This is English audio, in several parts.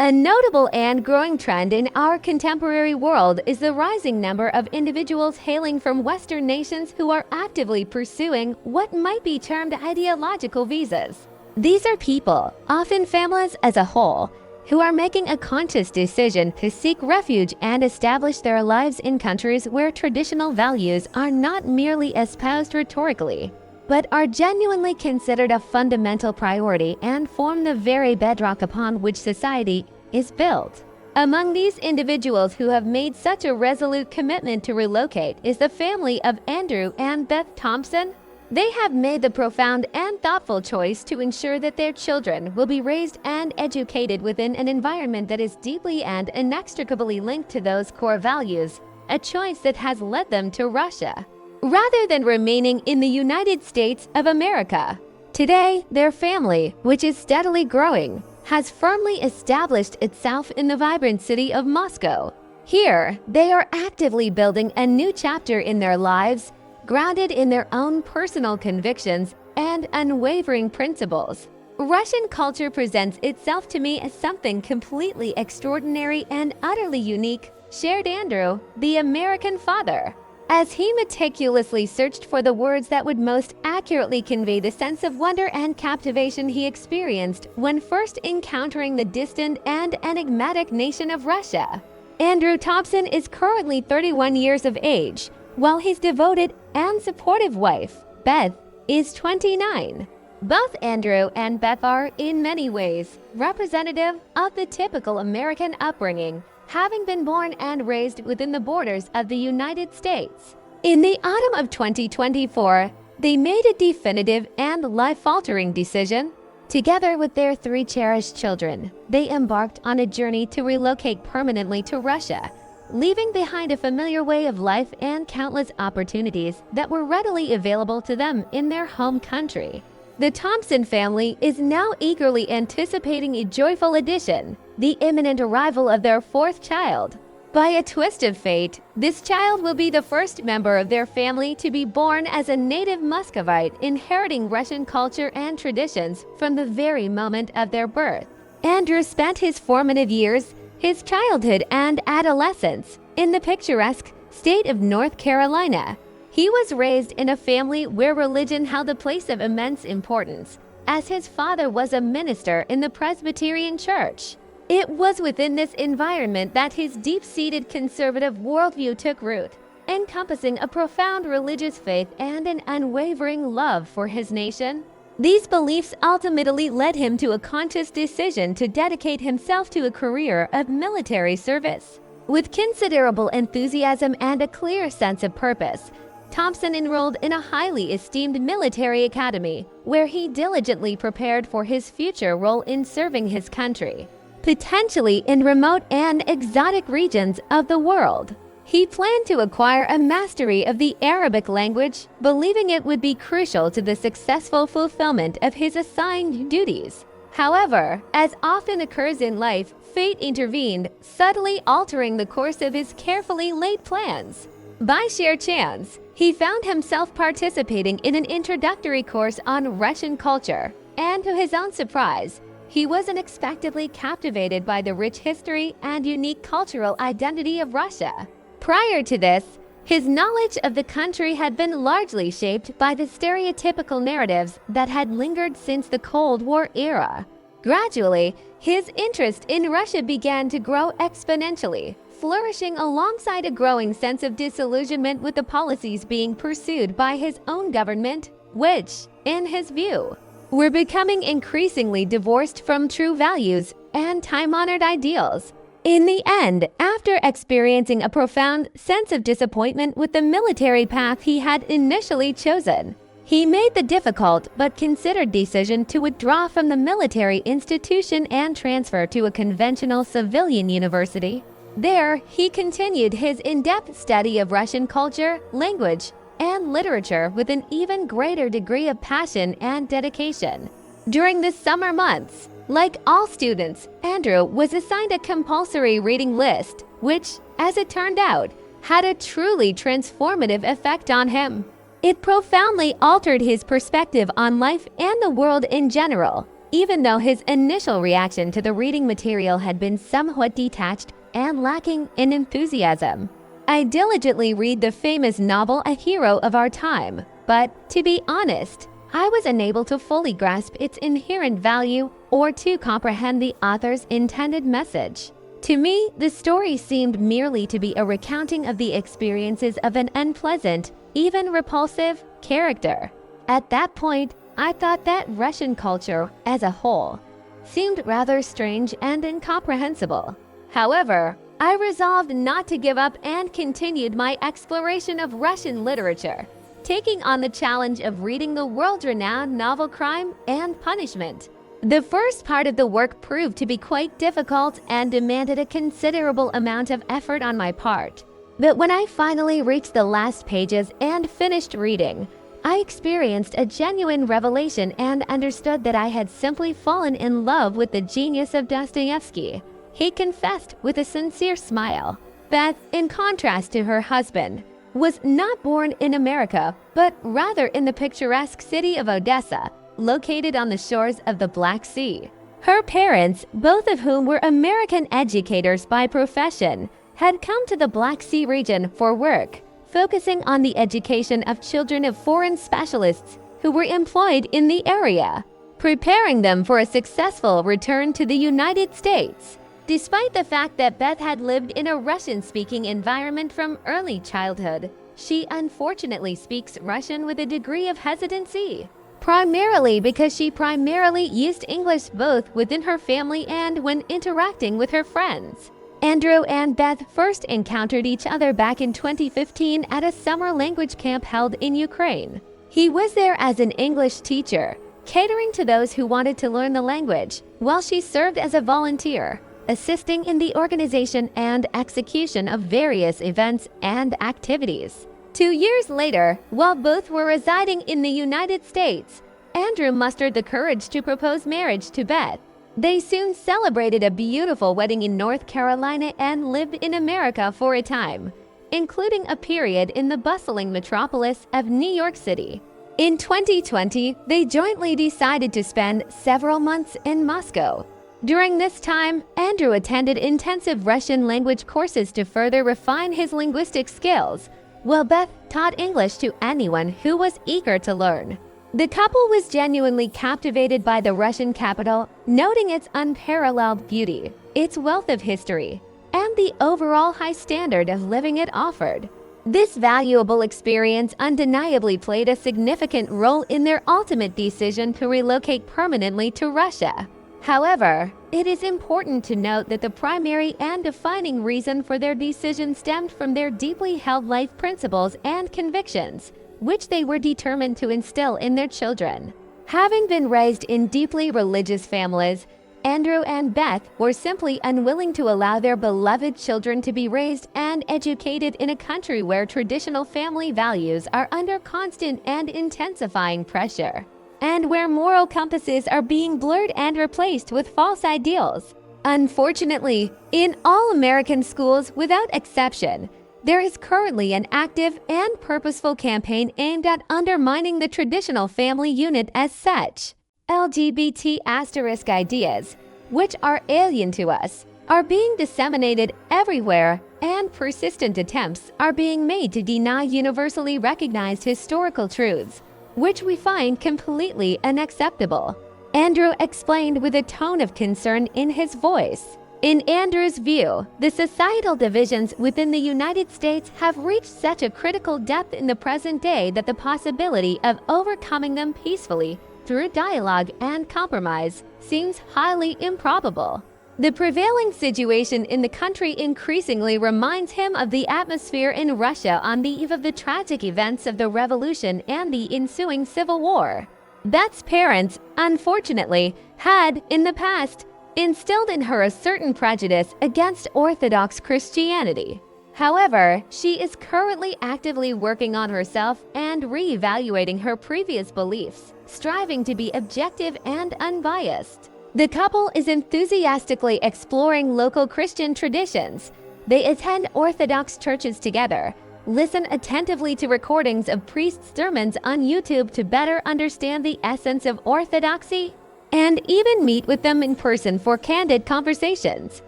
A notable and growing trend in our contemporary world is the rising number of individuals hailing from Western nations who are actively pursuing what might be termed ideological visas. These are people, often families as a whole, who are making a conscious decision to seek refuge and establish their lives in countries where traditional values are not merely espoused rhetorically, but are genuinely considered a fundamental priority and form the very bedrock upon which society is built. Among these individuals who have made such a resolute commitment to relocate is the family of Andrew and Beth Thompson. They have made the profound and thoughtful choice to ensure that their children will be raised and educated within an environment that is deeply and inextricably linked to those core values, a choice that has led them to Russia, rather than remaining in the United States of America. Today, their family, which is steadily growing, has firmly established itself in the vibrant city of Moscow. Here, they are actively building a new chapter in their lives, grounded in their own personal convictions and unwavering principles. Russian culture presents itself to me as something completely extraordinary and utterly unique, shared Andrew, the American father, as he meticulously searched for the words that would most accurately convey the sense of wonder and captivation he experienced when first encountering the distant and enigmatic nation of Russia. Andrew Thompson is currently 31 years of age, while his devoted and supportive wife, Beth, is 29. Both Andrew and Beth are, in many ways, representative of the typical American upbringing, having been born and raised within the borders of the United States. In the autumn of 2024, they made a definitive and life-altering decision. Together with their 3 cherished children, they embarked on a journey to relocate permanently to Russia, leaving behind a familiar way of life and countless opportunities that were readily available to them in their home country. The Thompson family is now eagerly anticipating a joyful addition, the imminent arrival of their 4th child. By a twist of fate, this child will be the first member of their family to be born as a native Muscovite, inheriting Russian culture and traditions from the very moment of their birth. Andrew spent his formative years, his childhood and adolescence, in the picturesque state of North Carolina. He was raised in a family where religion held a place of immense importance, as his father was a minister in the Presbyterian Church. It was within this environment that his deep-seated conservative worldview took root, encompassing a profound religious faith and an unwavering love for his nation. These beliefs ultimately led him to a conscious decision to dedicate himself to a career of military service. With considerable enthusiasm and a clear sense of purpose, Thompson enrolled in a highly esteemed military academy, where he diligently prepared for his future role in serving his country, potentially in remote and exotic regions of the world. He planned to acquire a mastery of the Arabic language, believing it would be crucial to the successful fulfillment of his assigned duties. However, as often occurs in life, fate intervened, subtly altering the course of his carefully laid plans. By sheer chance, he found himself participating in an introductory course on Russian culture, and to his own surprise, he was unexpectedly captivated by the rich history and unique cultural identity of Russia. Prior to this, his knowledge of the country had been largely shaped by the stereotypical narratives that had lingered since the Cold War era. Gradually, his interest in Russia began to grow exponentially, flourishing alongside a growing sense of disillusionment with the policies being pursued by his own government, which, in his view, were becoming increasingly divorced from true values and time-honored ideals. In the end, after experiencing a profound sense of disappointment with the military path he had initially chosen, he made the difficult but considered decision to withdraw from the military institution and transfer to a conventional civilian university. There, he continued his in-depth study of Russian culture, language, and literature with an even greater degree of passion and dedication. During the summer months, like all students, Andrew was assigned a compulsory reading list, which, as it turned out, had a truly transformative effect on him. It profoundly altered his perspective on life and the world in general, even though his initial reaction to the reading material had been somewhat detached and lacking in enthusiasm. I diligently read the famous novel A Hero of Our Time, but to be honest, I was unable to fully grasp its inherent value or to comprehend the author's intended message. To me, the story seemed merely to be a recounting of the experiences of an unpleasant, even repulsive, character. At that point, I thought that Russian culture, as a whole, seemed rather strange and incomprehensible. However, I resolved not to give up and continued my exploration of Russian literature, taking on the challenge of reading the world-renowned novel Crime and Punishment. The first part of the work proved to be quite difficult and demanded a considerable amount of effort on my part. But when I finally reached the last pages and finished reading, I experienced a genuine revelation and understood that I had simply fallen in love with the genius of Dostoevsky. He confessed with a sincere smile. Beth, in contrast to her husband, was not born in America, but rather in the picturesque city of Odessa, located on the shores of the Black Sea. Her parents, both of whom were American educators by profession, had come to the Black Sea region for work, focusing on the education of children of foreign specialists who were employed in the area, preparing them for a successful return to the United States. Despite the fact that Beth had lived in a Russian-speaking environment from early childhood, she unfortunately speaks Russian with a degree of hesitancy, primarily because she primarily used English both within her family and when interacting with her friends. Andrew and Beth first encountered each other back in 2015 at a summer language camp held in Ukraine. He was there as an English teacher, catering to those who wanted to learn the language, while she served as a volunteer, assisting in the organization and execution of various events and activities. 2 years later, while both were residing in the United States, Andrew mustered the courage to propose marriage to Beth. They soon celebrated a beautiful wedding in North Carolina and lived in America for a time, including a period in the bustling metropolis of New York City. In 2020, they jointly decided to spend several months in Moscow. During this time, Andrew attended intensive Russian language courses to further refine his linguistic skills, while Beth taught English to anyone who was eager to learn. The couple was genuinely captivated by the Russian capital, noting its unparalleled beauty, its wealth of history, and the overall high standard of living it offered. This valuable experience undeniably played a significant role in their ultimate decision to relocate permanently to Russia. However, it is important to note that the primary and defining reason for their decision stemmed from their deeply held life principles and convictions, which they were determined to instill in their children. Having been raised in deeply religious families, Andrew and Beth were simply unwilling to allow their beloved children to be raised and educated in a country where traditional family values are under constant and intensifying pressure, and where moral compasses are being blurred and replaced with false ideals. Unfortunately, in all American schools without exception, there is currently an active and purposeful campaign aimed at undermining the traditional family unit as such. LGBT asterisk ideas, which are alien to us, are being disseminated everywhere, and persistent attempts are being made to deny universally recognized historical truths, which we find completely unacceptable. Andrew explained with a tone of concern in his voice. In Andrew's view, the societal divisions within the United States have reached such a critical depth in the present day that the possibility of overcoming them peacefully through dialogue and compromise seems highly improbable. The prevailing situation in the country increasingly reminds him of the atmosphere in Russia on the eve of the tragic events of the revolution and the ensuing civil war. Beth's parents, unfortunately, had, in the past, instilled in her a certain prejudice against Orthodox Christianity. However, she is currently actively working on herself and reevaluating her previous beliefs, striving to be objective and unbiased. The couple is enthusiastically exploring local Christian traditions. They attend Orthodox churches together, listen attentively to recordings of priests' sermons on YouTube to better understand the essence of Orthodoxy, and even meet with them in person for candid conversations.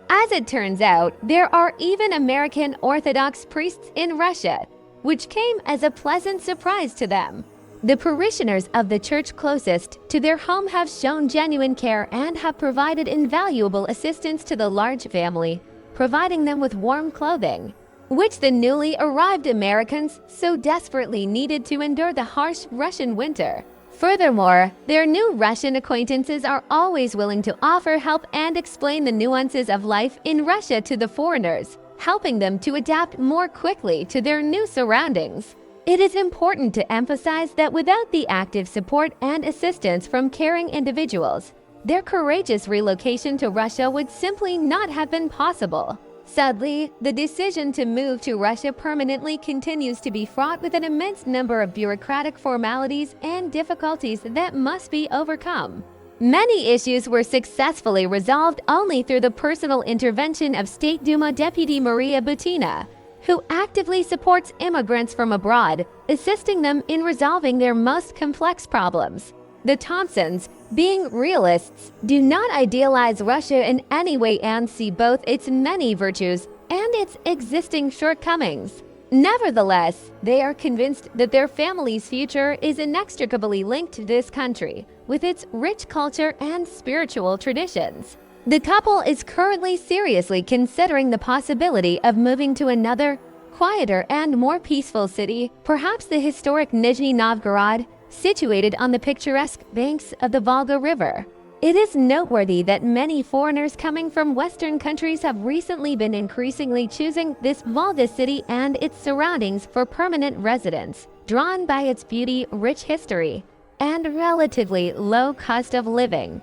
As it turns out, there are even American Orthodox priests in Russia, which came as a pleasant surprise to them. The parishioners of the church closest to their home have shown genuine care and have provided invaluable assistance to the large family, providing them with warm clothing, which the newly arrived Americans so desperately needed to endure the harsh Russian winter. Furthermore, their new Russian acquaintances are always willing to offer help and explain the nuances of life in Russia to the foreigners, helping them to adapt more quickly to their new surroundings. It is important to emphasize that without the active support and assistance from caring individuals, their courageous relocation to Russia would simply not have been possible. Sadly, the decision to move to Russia permanently continues to be fraught with an immense number of bureaucratic formalities and difficulties that must be overcome. Many issues were successfully resolved only through the personal intervention of State Duma Deputy Maria Butina, who actively supports immigrants from abroad, assisting them in resolving their most complex problems. The Thompsons, being realists, do not idealize Russia in any way and see both its many virtues and its existing shortcomings. Nevertheless, they are convinced that their family's future is inextricably linked to this country, with its rich culture and spiritual traditions. The couple is currently seriously considering the possibility of moving to another, quieter and more peaceful city, perhaps the historic Nizhny Novgorod, situated on the picturesque banks of the Volga River. It is noteworthy that many foreigners coming from Western countries have recently been increasingly choosing this Volga city and its surroundings for permanent residence, drawn by its beauty, rich history, and relatively low cost of living.